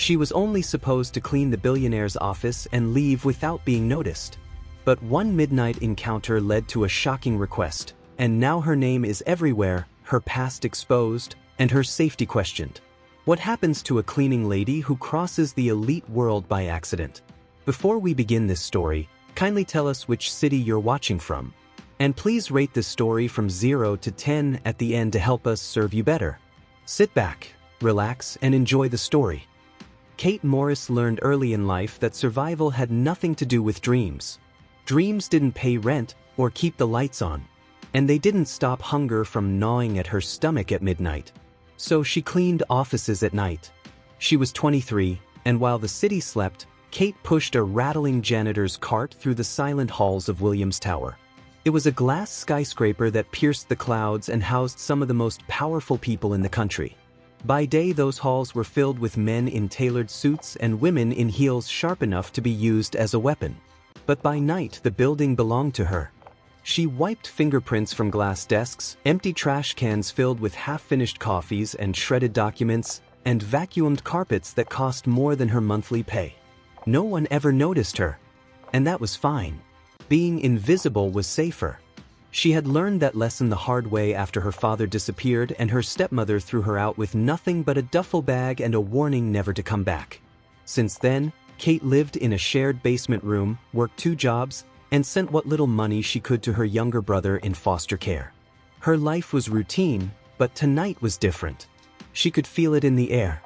She was only supposed to clean the billionaire's office and leave without being noticed. But one midnight encounter led to a shocking request, and now her name is everywhere, her past exposed, and her safety questioned. What happens to a cleaning lady who crosses the elite world by accident? Before we begin this story, kindly tell us which city you're watching from. And please rate this story from 0 to 10 at the end to help us serve you better. Sit back, relax, and enjoy the story. Kate Morris learned early in life that survival had nothing to do with dreams. Dreams didn't pay rent or keep the lights on, and they didn't stop hunger from gnawing at her stomach at midnight. So she cleaned offices at night. She was 23, and while the city slept, Kate pushed a rattling janitor's cart through the silent halls of Williams Tower. It was a glass skyscraper that pierced the clouds and housed some of the most powerful people in the country. By day, those halls were filled with men in tailored suits and women in heels sharp enough to be used as a weapon. But by night, the building belonged to her. She wiped fingerprints from glass desks, empty trash cans filled with half-finished coffees and shredded documents, and vacuumed carpets that cost more than her monthly pay. No one ever noticed her. And that was fine. Being invisible was safer. She had learned that lesson the hard way after her father disappeared and her stepmother threw her out with nothing but a duffel bag and a warning never to come back. Since then, Kate lived in a shared basement room, worked 2 jobs, and sent what little money she could to her younger brother in foster care. Her life was routine, but tonight was different. She could feel it in the air.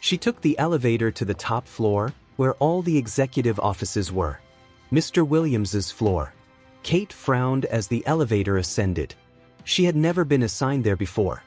She took the elevator to the top floor, where all the executive offices were. Mr. Williams's floor. Kate frowned as the elevator ascended. She had never been assigned there before.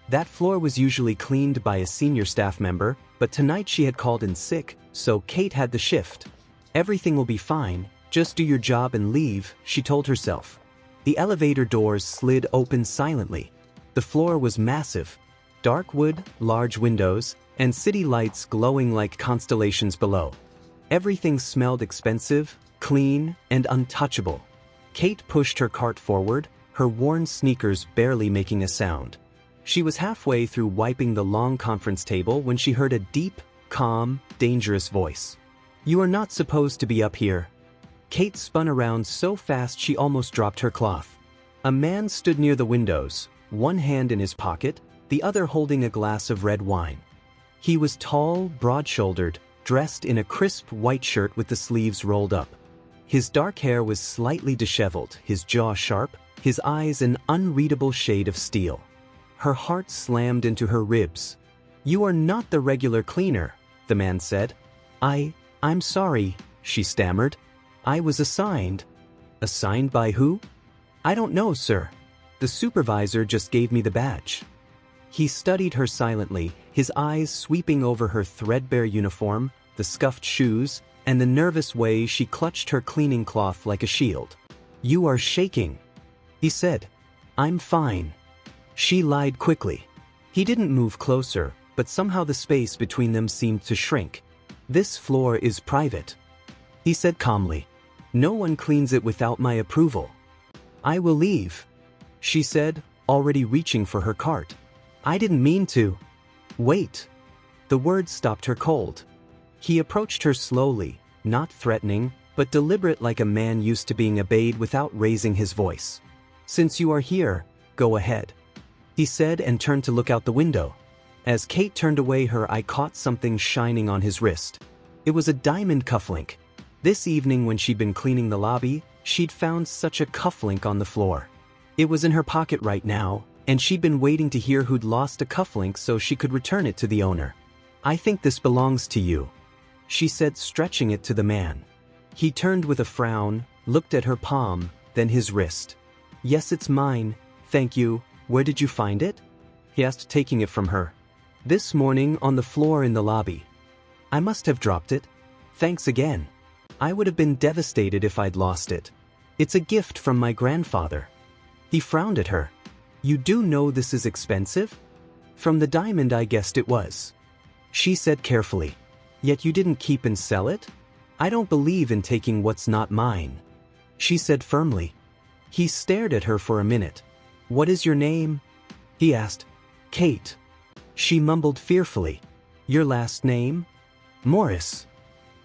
That floor was usually cleaned by a senior staff member, but tonight she had called in sick, so Kate had the shift. Everything will be fine, just do your job and leave, she told herself. The elevator doors slid open silently. The floor was massive. Dark wood, large windows, and city lights glowing like constellations below. Everything smelled expensive, clean, and untouchable. Kate pushed her cart forward, her worn sneakers barely making a sound. She was halfway through wiping the long conference table when she heard a deep, calm, dangerous voice. "You are not supposed to be up here." Kate spun around so fast she almost dropped her cloth. A man stood near the windows, one hand in his pocket, the other holding a glass of red wine. He was tall, broad-shouldered, dressed in a crisp white shirt with the sleeves rolled up. His dark hair was slightly disheveled, his jaw sharp, his eyes an unreadable shade of steel. Her heart slammed into her ribs. "You are not the regular cleaner," the man said. I'm sorry," she stammered. "I was assigned." "Assigned by who?" "I don't know, sir. The supervisor just gave me the badge." He studied her silently, his eyes sweeping over her threadbare uniform, the scuffed shoes, and the nervous way she clutched her cleaning cloth like a shield. "You are shaking," he said. "I'm fine." She lied quickly. He didn't move closer, but somehow the space between them seemed to shrink. "This floor is private," he said calmly. "No one cleans it without my approval." "I will leave," she said, already reaching for her cart. "I didn't mean to." "Wait." The words stopped her cold. He approached her slowly, not threatening, but deliberate like a man used to being obeyed without raising his voice. "Since you are here, go ahead," he said and turned to look out the window. As Kate turned away, her eye caught something shining on his wrist. It was a diamond cufflink. This evening when she'd been cleaning the lobby, she'd found such a cufflink on the floor. It was in her pocket right now, and she'd been waiting to hear who'd lost a cufflink so she could return it to the owner. "I think this belongs to you," she said, stretching it to the man. He turned with a frown, looked at her palm, then his wrist. "Yes, it's mine, thank you. Where did you find it?" he asked, taking it from her. "This morning on the floor in the lobby." "I must have dropped it. Thanks again. I would have been devastated if I'd lost it. It's a gift from my grandfather." He frowned at her. "You do know this is expensive?" "From the diamond I guessed it was," she said carefully. "Yet you didn't keep and sell it?" "I don't believe in taking what's not mine," she said firmly. He stared at her for a minute. "What is your name?" he asked. "Kate." She mumbled fearfully. "Your last name?" Morris.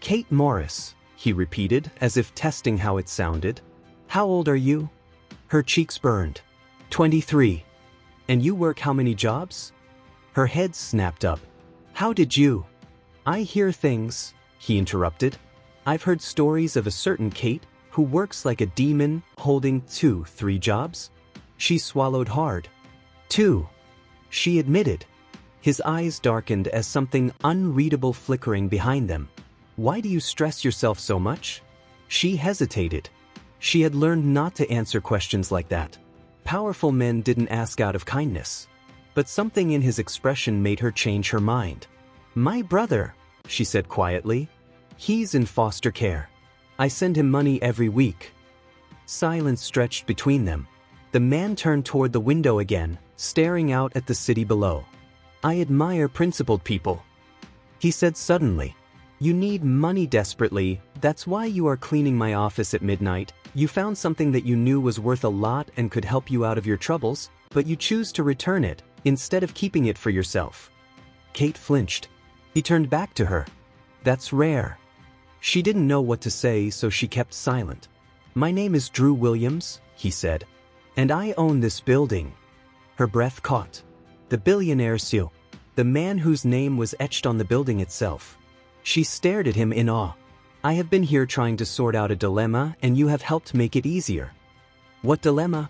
Kate Morris, he repeated, as if testing how it sounded. How old are you? Her cheeks burned. 23. And you work how many jobs? Her head snapped up. How did you? I hear things, he interrupted. I've heard stories of a certain Kate who works like a demon, holding 2-3 jobs. She swallowed hard. 2. She admitted. His eyes darkened as something unreadable flickering behind them. Why do you stress yourself so much? She hesitated. She had learned not to answer questions like that. Powerful men didn't ask out of kindness. But something in his expression made her change her mind. My brother, she said quietly. He's in foster care. I send him money every week. Silence stretched between them. The man turned toward the window again, staring out at the city below. I admire principled people, he said suddenly. You need money desperately, that's why you are cleaning my office at midnight. You found something that you knew was worth a lot and could help you out of your troubles, but you choose to return it, instead of keeping it for yourself. Kate flinched. He turned back to her. That's rare. She didn't know what to say, so she kept silent. My name is Drew Williams, he said. And I own this building. Her breath caught. The billionaire seal. The man whose name was etched on the building itself. She stared at him in awe. I have been here trying to sort out a dilemma, and you have helped make it easier. What dilemma?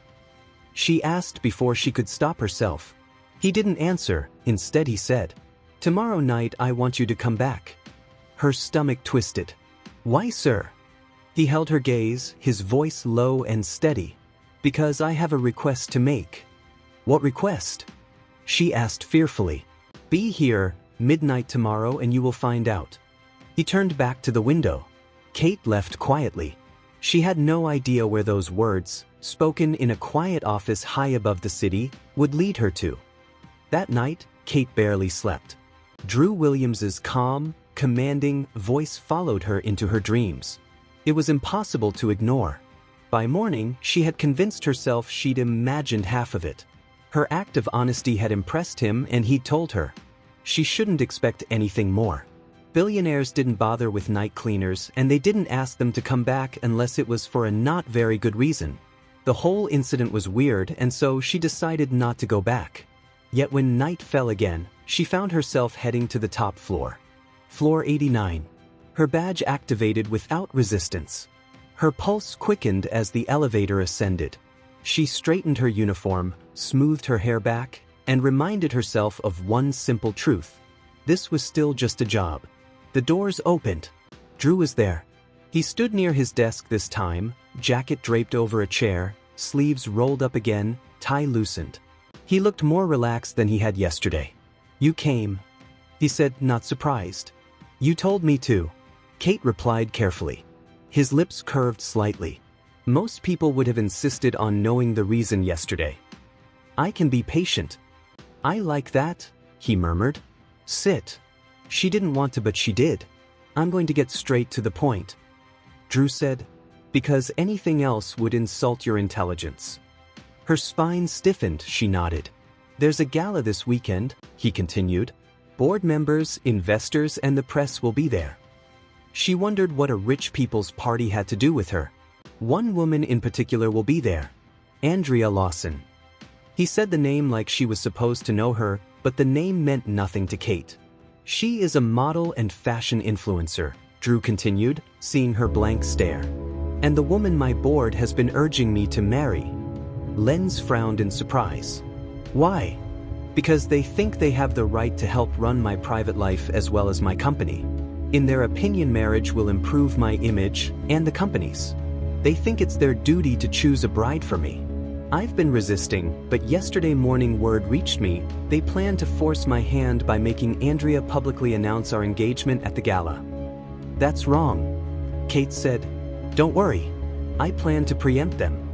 She asked before she could stop herself. He didn't answer. Instead he said, Tomorrow night I want you to come back. Her stomach twisted. Why, sir? He held her gaze, his voice low and steady. Because I have a request to make. What request? She asked fearfully. Be here, midnight tomorrow, and you will find out. He turned back to the window. Kate left quietly. She had no idea where those words, spoken in a quiet office high above the city, would lead her to. That night, Kate barely slept. Drew Williams's calm, commanding voice followed her into her dreams. It was impossible to ignore. By morning, she had convinced herself she'd imagined half of it. Her act of honesty had impressed him, and he'd told her. She shouldn't expect anything more. Billionaires didn't bother with night cleaners, and they didn't ask them to come back unless it was for a not very good reason. The whole incident was weird, and so she decided not to go back. Yet when night fell again, she found herself heading to the top floor. Floor 89. Her badge activated without resistance. Her pulse quickened as the elevator ascended. She straightened her uniform, smoothed her hair back, and reminded herself of one simple truth. This was still just a job. The doors opened. Drew was there. He stood near his desk this time, jacket draped over a chair, sleeves rolled up again, tie loosened. He looked more relaxed than he had yesterday. You came, he said, not surprised. You told me to, Kate replied carefully. His lips curved slightly. Most people would have insisted on knowing the reason yesterday. I can be patient. I like that, he murmured. Sit. She didn't want to, but she did. I'm going to get straight to the point. Drew said, because anything else would insult your intelligence. Her spine stiffened, she nodded. There's a gala this weekend, he continued. Board members, investors, and the press will be there. She wondered what a rich people's party had to do with her. One woman in particular will be there. Andrea Lawson. He said the name like she was supposed to know her, but the name meant nothing to Kate. She is a model and fashion influencer, Drew continued, seeing her blank stare. And the woman my board has been urging me to marry. Lenz frowned in surprise. Why? Because they think they have the right to help run my private life as well as my company. In their opinion, marriage will improve my image and the company's. They think it's their duty to choose a bride for me. I've been resisting, but yesterday morning word reached me, they plan to force my hand by making Andrea publicly announce our engagement at the gala. That's wrong, Kate said. Don't worry. I plan to preempt them.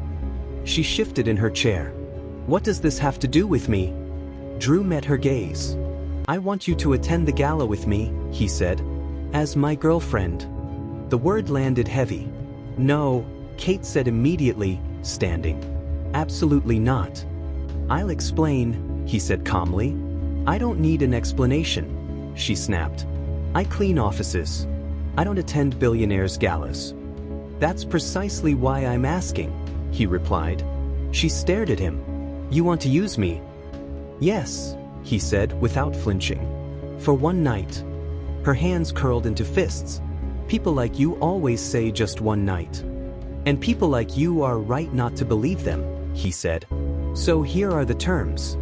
She shifted in her chair. What does this have to do with me? Drew met her gaze. I want you to attend the gala with me, he said. As my girlfriend. The word landed heavy. No, Kate said immediately, standing. Absolutely not. I'll explain, he said calmly. I don't need an explanation, she snapped. I clean offices. I don't attend billionaires' galas. That's precisely why I'm asking, he replied. She stared at him. You want to use me? Yes, he said without flinching. For one night. Her hands curled into fists. People like you always say just one night. And people like you are right not to believe them, he said. So here are the terms.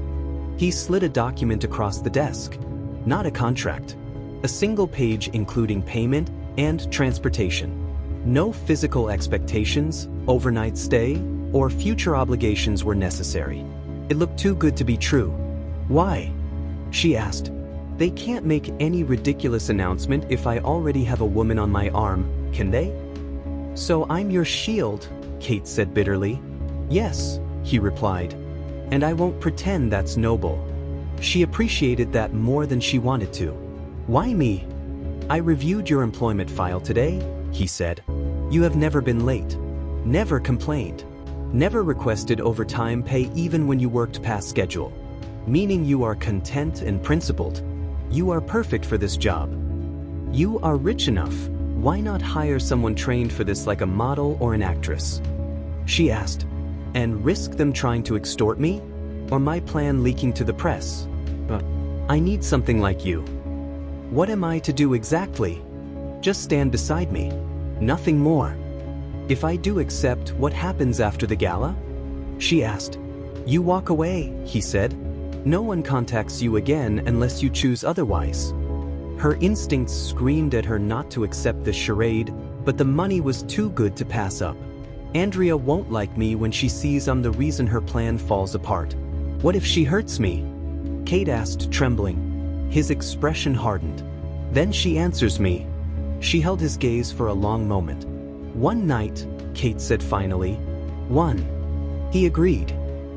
He slid a document across the desk. Not a contract. A single page including payment and transportation. No physical expectations, overnight stay, or future obligations were necessary. It looked too good to be true. Why? She asked. They can't make any ridiculous announcement if I already have a woman on my arm, can they? So I'm your shield, Kate said bitterly. Yes, he replied. And I won't pretend that's noble. She appreciated that more than she wanted to. Why me? I reviewed your employment file today, he said. You have never been late. Never complained. Never requested overtime pay even when you worked past schedule. Meaning you are content and principled. You are perfect for this job. You are rich enough. Why not hire someone trained for this like a model or an actress? She asked. And risk them trying to extort me? Or my plan leaking to the press? I need something like you. What am I to do exactly? Just stand beside me. Nothing more. If I do accept, what happens after the gala? She asked. You walk away, he said. No one contacts you again unless you choose otherwise. Her instincts screamed at her not to accept this charade, but the money was too good to pass up. Andrea won't like me when she sees I'm the reason her plan falls apart. What if she hurts me? Kate asked, trembling. His expression hardened. Then she answers me. She held his gaze for a long moment. One night, Kate said finally. One. He agreed.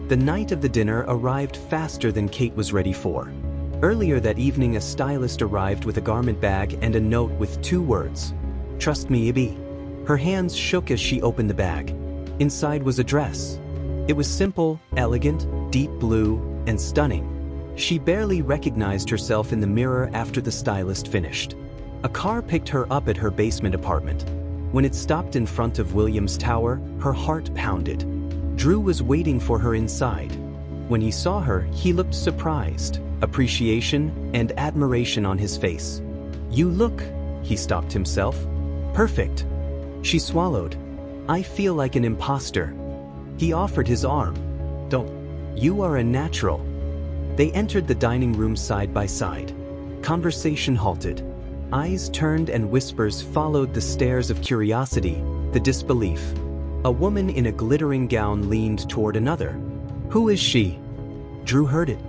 The night of the dinner arrived faster than Kate was ready for. Earlier that evening, a stylist arrived with a garment bag and a note with 2 words. Trust me, Ibby. Her hands shook as she opened the bag. Inside was a dress. It was simple, elegant, deep blue, and stunning. She barely recognized herself in the mirror after the stylist finished. A car picked her up at her basement apartment. When it stopped in front of Williams Tower, her heart pounded. Drew was waiting for her inside. When he saw her, he looked surprised, appreciation and admiration on his face. You look, he stopped himself. Perfect. She swallowed. I feel like an imposter. He offered his arm. Don't. You are a natural. They entered the dining room side by side. Conversation halted. Eyes turned and whispers followed the stares of curiosity, the disbelief. A woman in a glittering gown leaned toward another. Who is she? Drew heard it.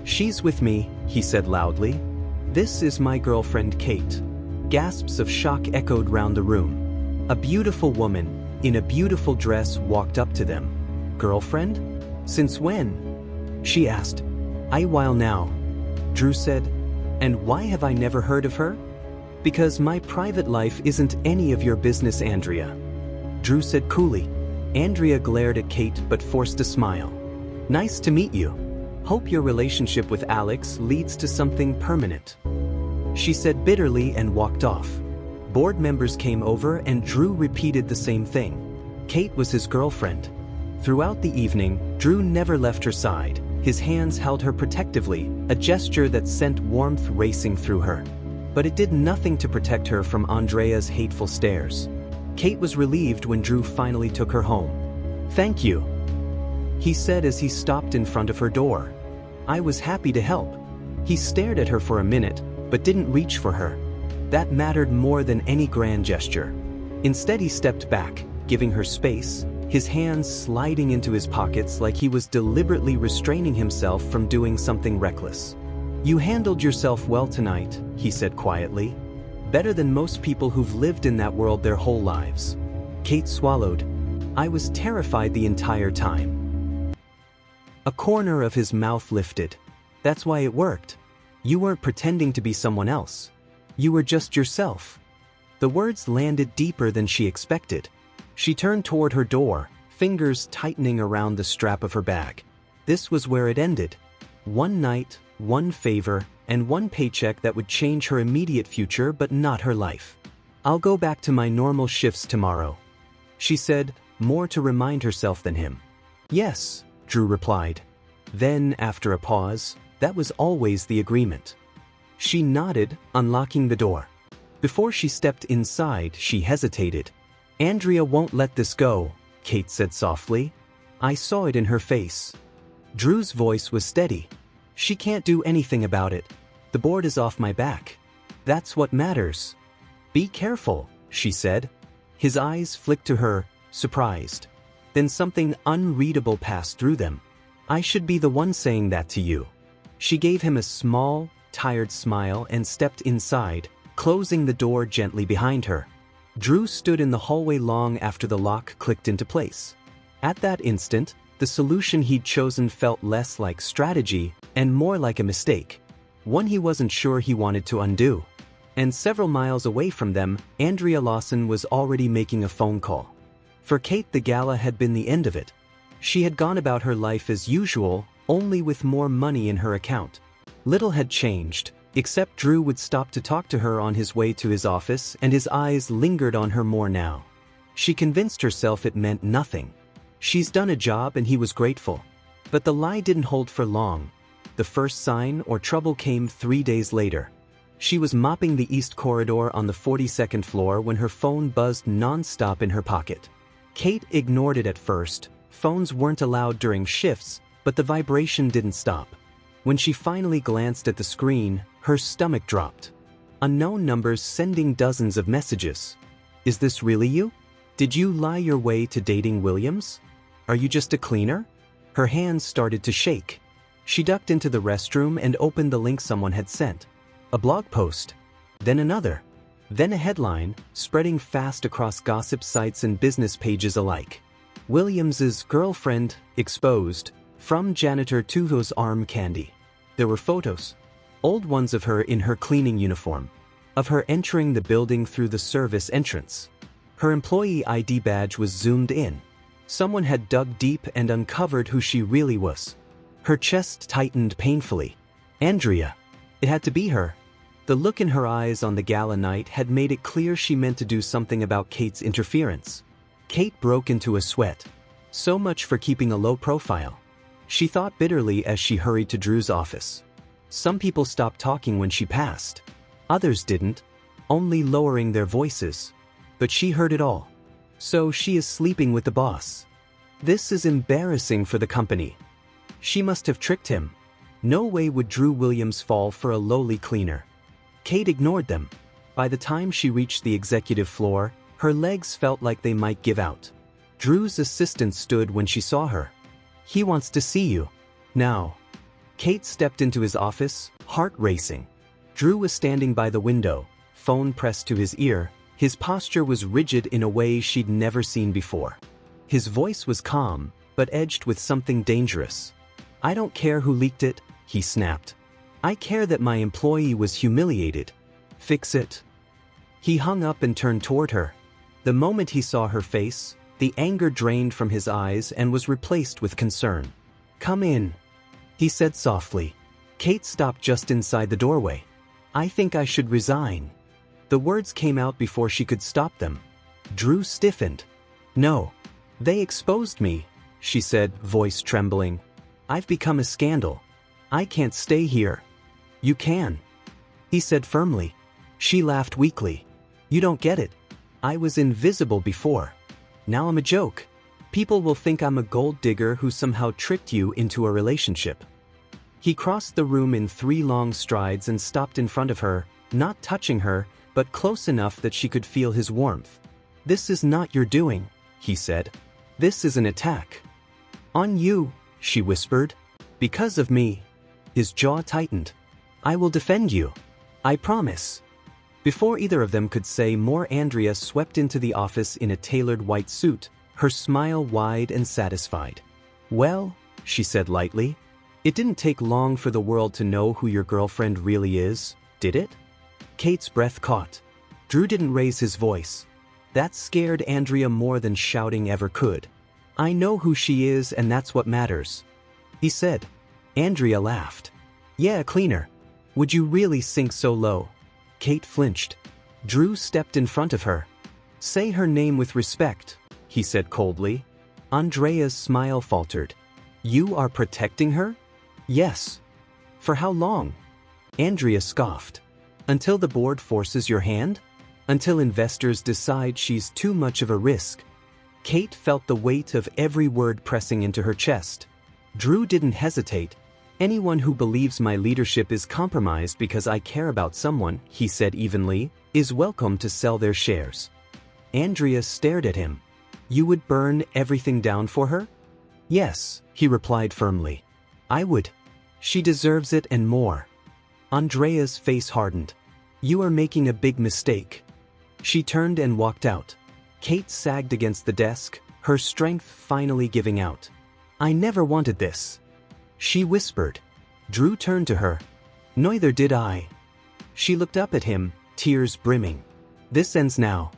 She's with me, he said loudly. This is my girlfriend Kate. Gasps of shock echoed round the room. A beautiful woman, in a beautiful dress, walked up to them. Girlfriend? Since when? She asked. A while now, Drew said. And why have I never heard of her? Because my private life isn't any of your business, Andrea. Drew said coolly. Andrea glared at Kate but forced a smile. Nice to meet you. Hope your relationship with Alex leads to something permanent. She said bitterly and walked off. Board members came over and Drew repeated the same thing. Kate was his girlfriend. Throughout the evening, Drew never left her side. His hands held her protectively, a gesture that sent warmth racing through her. But it did nothing to protect her from Andrea's hateful stares. Kate was relieved when Drew finally took her home. Thank you, he said as he stopped in front of her door. I was happy to help. He stared at her for a minute, but didn't reach for her. That mattered more than any grand gesture. Instead, he stepped back, giving her space, his hands sliding into his pockets like he was deliberately restraining himself from doing something reckless. You handled yourself well tonight, he said quietly. Better than most people who've lived in that world their whole lives. Kate swallowed. I was terrified the entire time. A corner of his mouth lifted. That's why it worked. You weren't pretending to be someone else. You were just yourself. The words landed deeper than she expected. She turned toward her door, fingers tightening around the strap of her bag. This was where it ended. One night, one favor, and one paycheck that would change her immediate future but not her life. "I'll go back to my normal shifts tomorrow," she said, more to remind herself than him. "Yes," Drew replied. Then, after a pause, that was always the agreement. She nodded, unlocking the door. Before she stepped inside, she hesitated. "Andrea won't let this go," Kate said softly. "I saw it in her face." Drew's voice was steady. "She can't do anything about it. The board is off my back. That's what matters." "Be careful," she said. His eyes flicked to her, surprised. Then something unreadable passed through them. "I should be the one saying that to you." She gave him a small, tired smile and stepped inside, closing the door gently behind her. Drew stood in the hallway long after the lock clicked into place. At that instant, the solution he'd chosen felt less like strategy and more like a mistake, one he wasn't sure he wanted to undo. And several miles away from them, Andrea Lawson was already making a phone call. For Kate, the gala had been the end of it. She had gone about her life as usual, only with more money in her account. Little had changed, except Drew would stop to talk to her on his way to his office, and his eyes lingered on her more now. She convinced herself it meant nothing. She's done a job and he was grateful. But the lie didn't hold for long. The first sign or trouble came 3 days later. She was mopping the east corridor on the 42nd floor when her phone buzzed non-stop in her pocket. Kate ignored it at first. Phones weren't allowed during shifts, but the vibration didn't stop. When she finally glanced at the screen, her stomach dropped. Unknown numbers sending dozens of messages. "Is this really you? Did you lie your way to dating Williams? Are you just a cleaner?" Her hands started to shake. She ducked into the restroom and opened the link someone had sent. A blog post. Then another. Then a headline, spreading fast across gossip sites and business pages alike. "Williams's girlfriend exposed. From janitor to whose arm candy." There were photos. Old ones of her in her cleaning uniform. Of her entering the building through the service entrance. Her employee ID badge was zoomed in. Someone had dug deep and uncovered who she really was. Her chest tightened painfully. Andrea. It had to be her. The look in her eyes on the gala night had made it clear she meant to do something about Kate's interference. Kate broke into a sweat. So much for keeping a low profile. She thought bitterly as she hurried to Drew's office. Some people stopped talking when she passed. Others didn't, only lowering their voices. But she heard it all. So she is sleeping with the boss. This is embarrassing for the company. She must have tricked him. No way would Drew Williams fall for a lowly cleaner. Kate ignored them. By the time she reached the executive floor, her legs felt like they might give out. Drew's assistant stood when she saw her. "He wants to see you. Now." Kate stepped into his office, heart racing. Drew was standing by the window, phone pressed to his ear. His posture was rigid in a way she'd never seen before. His voice was calm, but edged with something dangerous. "I don't care who leaked it," he snapped. "I care that my employee was humiliated. Fix it." He hung up and turned toward her. The moment he saw her face, the anger drained from his eyes and was replaced with concern. "Come in," he said softly. Kate stopped just inside the doorway. "I think I should resign." The words came out before she could stop them. Drew stiffened. "No. They exposed me," she said, voice trembling. "I've become a scandal. I can't stay here." "You can," he said firmly. She laughed weakly. "You don't get it. I was invisible before. Now I'm a joke. People will think I'm a gold digger who somehow tricked you into a relationship." He crossed the room in 3 long strides and stopped in front of her, not touching her, but close enough that she could feel his warmth. "This is not your doing," he said. "This is an attack." "On you," she whispered. "Because of me." His jaw tightened. "I will defend you. I promise." Before either of them could say more, Andrea swept into the office in a tailored white suit, her smile wide and satisfied. "Well," she said lightly, "it didn't take long for the world to know who your girlfriend really is, did it?" Kate's breath caught. Drew didn't raise his voice. That scared Andrea more than shouting ever could. "I know who she is, and that's what matters," he said. Andrea laughed. Yeah, a cleaner. Would you really sink so low? Kate flinched. Drew stepped in front of her. Say her name with respect, he said coldly. Andrea's smile faltered. You are protecting her? Yes. For how long? Andrea scoffed. Until the board forces your hand? Until investors decide she's too much of a risk. Kate felt the weight of every word pressing into her chest. Drew didn't hesitate. Anyone who believes my leadership is compromised because I care about someone, he said evenly, is welcome to sell their shares. Andrea stared at him. You would burn everything down for her? Yes, he replied firmly. I would. She deserves it and more. Andrea's face hardened. You are making a big mistake. She turned and walked out. Kate sagged against the desk, her strength finally giving out. I never wanted this. She whispered. Drew turned to her. Neither did I. She looked up at him, tears brimming. This ends now.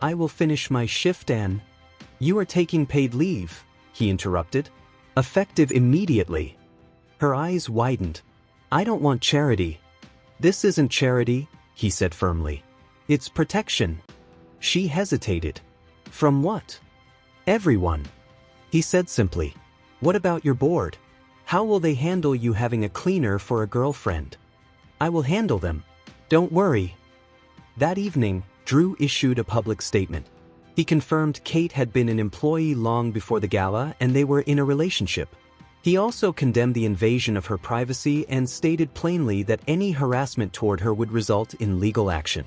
I will finish my shift and… You are taking paid leave, he interrupted. Effective immediately. Her eyes widened. I don't want charity. This isn't charity, he said firmly. It's protection. She hesitated. From what? Everyone. He said simply. What about your board? How will they handle you having a cleaner for a girlfriend? I will handle them. Don't worry. That evening, Drew issued a public statement. He confirmed Kate had been an employee long before the gala and they were in a relationship. He also condemned the invasion of her privacy and stated plainly that any harassment toward her would result in legal action.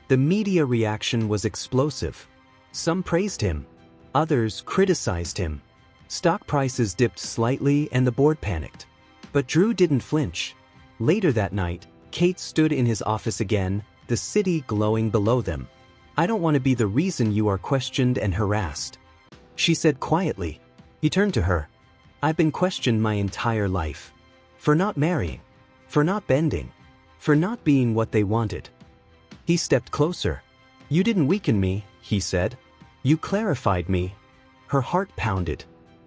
The media reaction was explosive. Some praised him. Others criticized him. Stock prices dipped slightly and the board panicked. But Drew didn't flinch. Later that night, Kate stood in his office again, the city glowing below them. I don't want to be the reason you are questioned and harassed, she said quietly. He turned to her. I've been questioned my entire life. For not marrying. For not bending. For not being what they wanted. He stepped closer. You didn't weaken me, he said. You clarified me. Her heart pounded.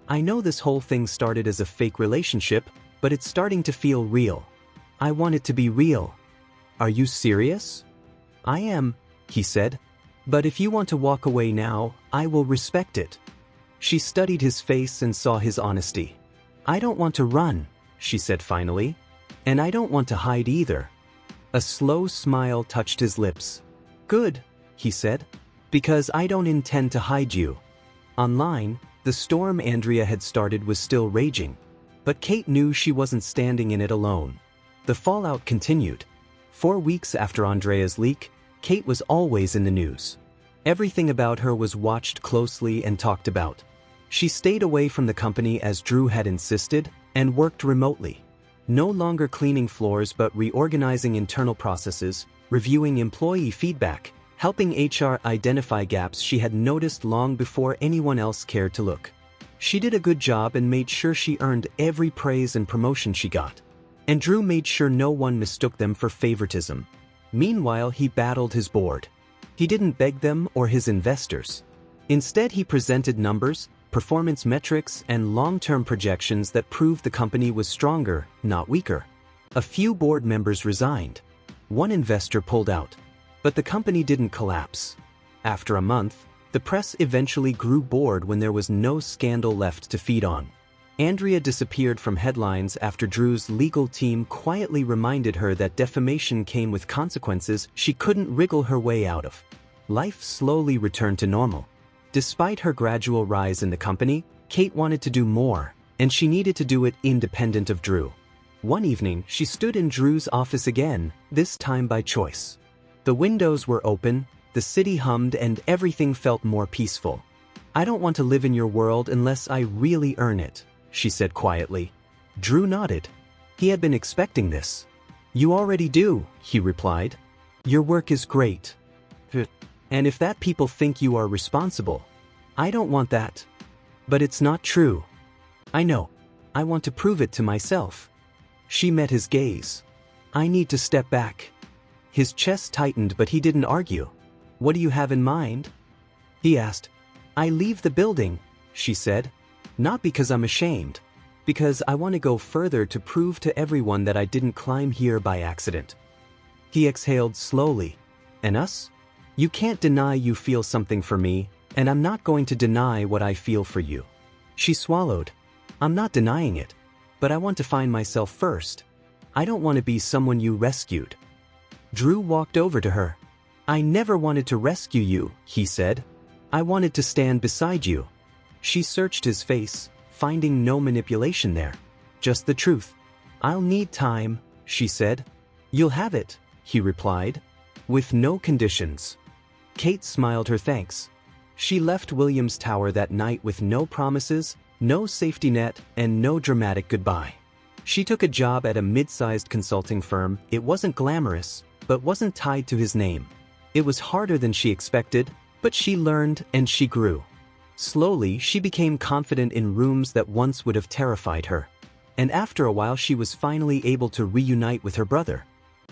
I know this whole thing started as a fake relationship, but it's starting to feel real. I want it to be real. Are you serious? I am, he said. But if you want to walk away now, I will respect it. She studied his face and saw his honesty. I don't want to run, she said finally. And I don't want to hide either. A slow smile touched his lips. Good, he said. Because I don't intend to hide you. Online, the storm Andrea had started was still raging. But Kate knew she wasn't standing in it alone. The fallout continued. 4 weeks after Andrea's leak, Kate was always in the news. Everything about her was watched closely and talked about. She stayed away from the company as Drew had insisted, and worked remotely. No longer cleaning floors but reorganizing internal processes, reviewing employee feedback, helping HR identify gaps she had noticed long before anyone else cared to look. She did a good job and made sure she earned every praise and promotion she got. And Drew made sure no one mistook them for favoritism. Meanwhile, he battled his board. He didn't beg them or his investors. Instead, he presented numbers, performance metrics, and long-term projections that proved the company was stronger, not weaker. A few board members resigned. One investor pulled out. But the company didn't collapse. After a month, the press eventually grew bored when there was no scandal left to feed on. Andrea disappeared from headlines after Drew's legal team quietly reminded her that defamation came with consequences she couldn't wriggle her way out of. Life slowly returned to normal. Despite her gradual rise in the company, Kate wanted to do more, and she needed to do it independent of Drew. One evening, she stood in Drew's office again, this time by choice. The windows were open, the city hummed, and everything felt more peaceful. I don't want to live in your world unless I really earn it, she said quietly. Drew nodded. He had been expecting this. You already do, he replied. Your work is great. And if that people think you are responsible, I don't want that. But it's not true. I know. I want to prove it to myself. She met his gaze. I need to step back. His chest tightened, but he didn't argue. What do you have in mind? He asked. I leave the building, she said. Not because I'm ashamed. Because I want to go further to prove to everyone that I didn't climb here by accident. He exhaled slowly. And us? You can't deny you feel something for me, and I'm not going to deny what I feel for you. She swallowed. I'm not denying it, but I want to find myself first. I don't want to be someone you rescued. Drew walked over to her. I never wanted to rescue you, he said. I wanted to stand beside you. She searched his face, finding no manipulation there. Just the truth. I'll need time, she said. You'll have it, he replied. With no conditions. Kate smiled her thanks. She left Williams Tower that night with no promises, no safety net, and no dramatic goodbye. She took a job at a mid-sized consulting firm. It wasn't glamorous, but wasn't tied to his name. It was harder than she expected, but she learned and she grew. Slowly, she became confident in rooms that once would have terrified her. And after a while, she was finally able to reunite with her brother.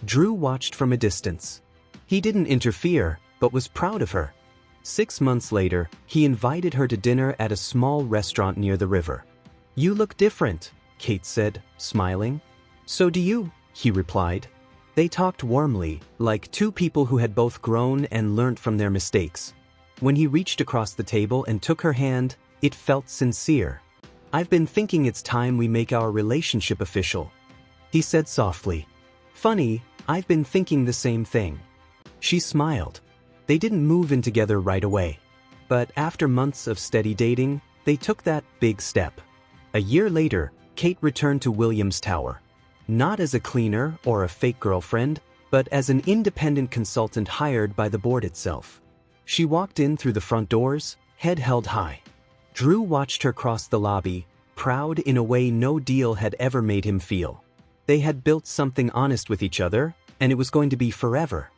Drew watched from a distance. He didn't interfere, but was proud of her. 6 months later, he invited her to dinner at a small restaurant near the river. You look different, Kate said, smiling. So do you, he replied. They talked warmly, like two people who had both grown and learned from their mistakes. When he reached across the table and took her hand, it felt sincere. I've been thinking it's time we make our relationship official, he said softly. Funny, I've been thinking the same thing. She smiled. They didn't move in together right away. But after months of steady dating, they took that big step. A year later, Kate returned to Williams Tower. Not as a cleaner or a fake girlfriend, but as an independent consultant hired by the board itself. She walked in through the front doors, head held high. Drew watched her cross the lobby, proud in a way no deal had ever made him feel. They had built something honest with each other, and it was going to be forever.